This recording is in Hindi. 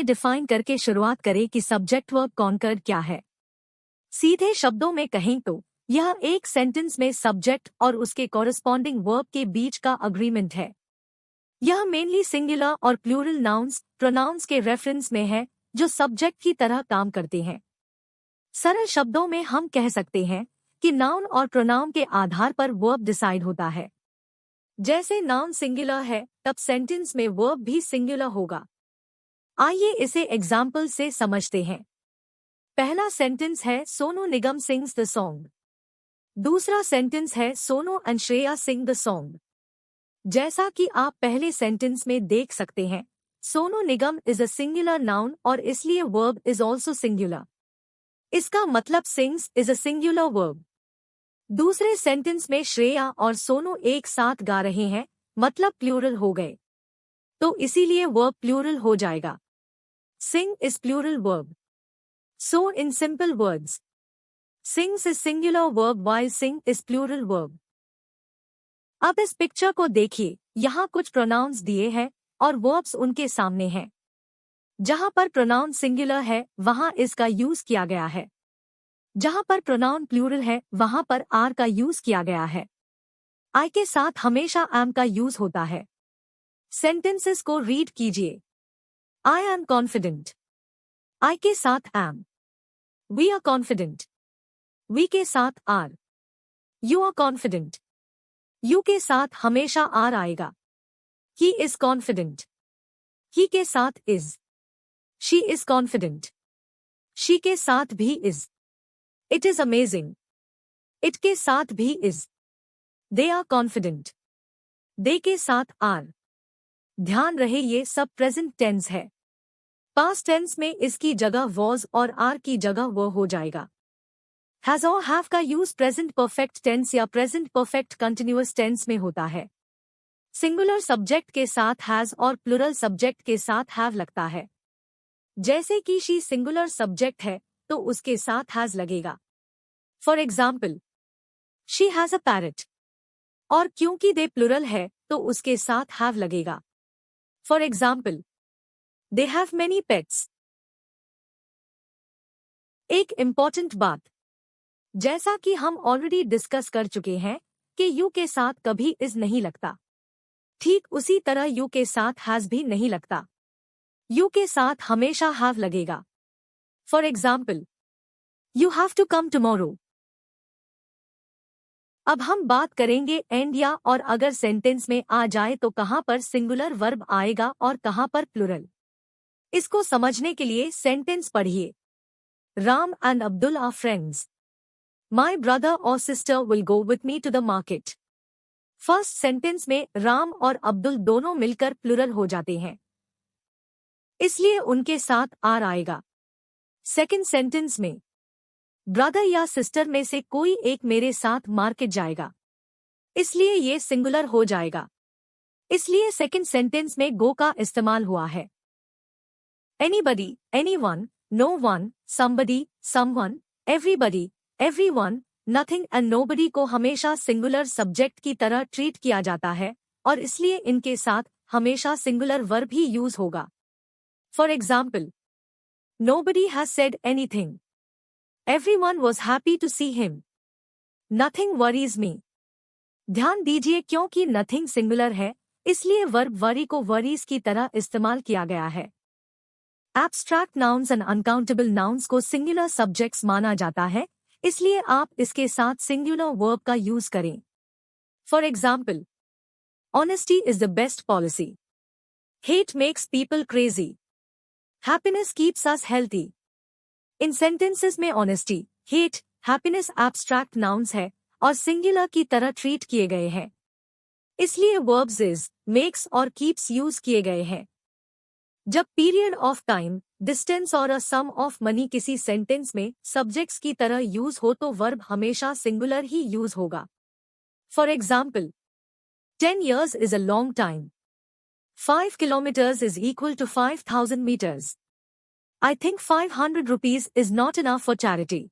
ये डिफाइन करके शुरुआत करें कि सब्जेक्ट वर्ब कॉन्कर्ड क्या है। सीधे शब्दों में कहें तो यह एक सेंटेंस में सब्जेक्ट और उसके कॉरेस्पॉन्डिंग वर्ब के बीच का अग्रीमेंट है। यह मेनली सिंगुलर और प्लूरल नाउन्स प्रोनाउंस के रेफरेंस में है जो सब्जेक्ट की तरह काम करते हैं। सरल शब्दों में हम कह सकते हैं कि नाउन और प्रोनाउन के आधार पर वर्ब डिसाइड होता है। जैसे नाउन सिंगुलर है तब सेंटेंस में वर्ब भी सिंगुलर होगा। आइए इसे एग्जाम्पल से समझते हैं। पहला सेंटेंस है Sonu Nigam sings the song. दूसरा सेंटेंस है Sonu and Shreya sing the song. जैसा कि आप पहले सेंटेंस में देख सकते हैं, Sonu Nigam is a singular noun और इसलिए वर्ब इज ऑल्सो सिंगुलर। इसका मतलब sings is a singular verb. दूसरे सेंटेंस में श्रेया और सोनू एक साथ गा रहे हैं, मतलब प्लूरल हो गए, तो इसीलिए वर्ब प्लूरल हो जाएगा। Sing is plural verb. So in simple words, sings is singular verb while sing is plural verb. अब इस पिक्चर को देखिए, यहाँ कुछ प्रोनाउंस दिए हैं और वर्ब्स उनके सामने हैं। जहाँ पर प्रोनाउन सिंगुलर है वहाँ इस का यूज किया गया है। जहाँ पर प्रोनाउन प्लूरल है वहाँ पर आर का यूज किया गया है। आई के साथ हमेशा एम का यूज होता है। सेंटेंसेस को रीड कीजिए। I am confident. आई के साथ am. We are confident. We के साथ are. You are confident. You के साथ हमेशा आर आएगा। He is confident. ही के साथ is. She is confident. She के साथ भी is. It is amazing. It के साथ भी is. They are confident. They के साथ आर। ध्यान रहे ये सब प्रेजेंट टेंस है। पास्ट टेंस में इसकी जगह वॉज और आर की जगह वो हो जाएगा। हैज और हैव का यूज प्रेजेंट परफेक्ट टेंस या प्रेजेंट परफेक्ट कंटिन्यूअस टेंस में होता है। सिंगुलर सब्जेक्ट के साथ हैज और प्लुरल सब्जेक्ट के साथ हैव लगता है। जैसे कि शी सिंगुलर सब्जेक्ट है तो उसके साथ हैज लगेगा। For example, she has a parrot. और क्योंकि दे प्लुरल है तो उसके साथ हैव लगेगा। For example, they have many pets. एक इम्पॉर्टेंट बात, जैसा कि हम ऑलरेडी डिस्कस कर चुके हैं कि यू के साथ कभी इज नहीं लगता, ठीक उसी तरह यू के साथ हैज भी नहीं लगता। यू के साथ हमेशा हैव लगेगा। For example, you have to come tomorrow. अब हम बात करेंगे एंड या और अगर सेंटेंस में आ जाए तो कहां पर सिंगुलर वर्ब आएगा और कहां पर प्लुरल। इसको समझने के लिए सेंटेंस पढ़िए। Ram and Abdul are friends. My brother और sister will go with me to the market. First sentence में राम और अब्दुल दोनों मिलकर प्लुरल हो जाते हैं, इसलिए उनके साथ आर आएगा। सेकंड सेंटेंस में ब्रदर या सिस्टर में से कोई एक मेरे साथ मार्केट जाएगा, इसलिए ये सिंगुलर हो जाएगा, इसलिए सेकंड सेंटेंस में गो का इस्तेमाल हुआ है। Anybody, anyone, no one, somebody, someone, everybody, everyone, nothing and nobody को हमेशा सिंगुलर सब्जेक्ट की तरह ट्रीट किया जाता है और इसलिए इनके साथ हमेशा सिंगुलर वर्ब ही यूज होगा। For example, nobody has said anything. Everyone was happy to see him. Nothing worries me. ध्यान दीजिए क्योंकि नथिंग सिंगुलर है इसलिए वर्ब वरी को वरीज की तरह इस्तेमाल किया गया है। Abstract nouns and uncountable nouns को सिंगुलर सब्जेक्ट्स माना जाता है, इसलिए आप इसके साथ सिंगुलर वर्ब का यूज करें। For example, honesty is the best policy. Hate makes people crazy. Happiness keeps us healthy. इन सेंटेंसेस में honesty, hate, happiness abstract nouns है और सिंगुलर की तरह ट्रीट किए गए हैं, इसलिए वर्ब्स इज, मेक्स और कीप्स यूज किए गए हैं। जब पीरियड ऑफ टाइम, डिस्टेंस और अ सम ऑफ मनी किसी सेंटेंस में सब्जेक्ट्स की तरह यूज हो तो वर्ब हमेशा सिंगुलर ही यूज होगा। For example, 10 years is a long time. 5 kilometers is equal to 5,000 meters. I think 500 rupees is not enough for charity.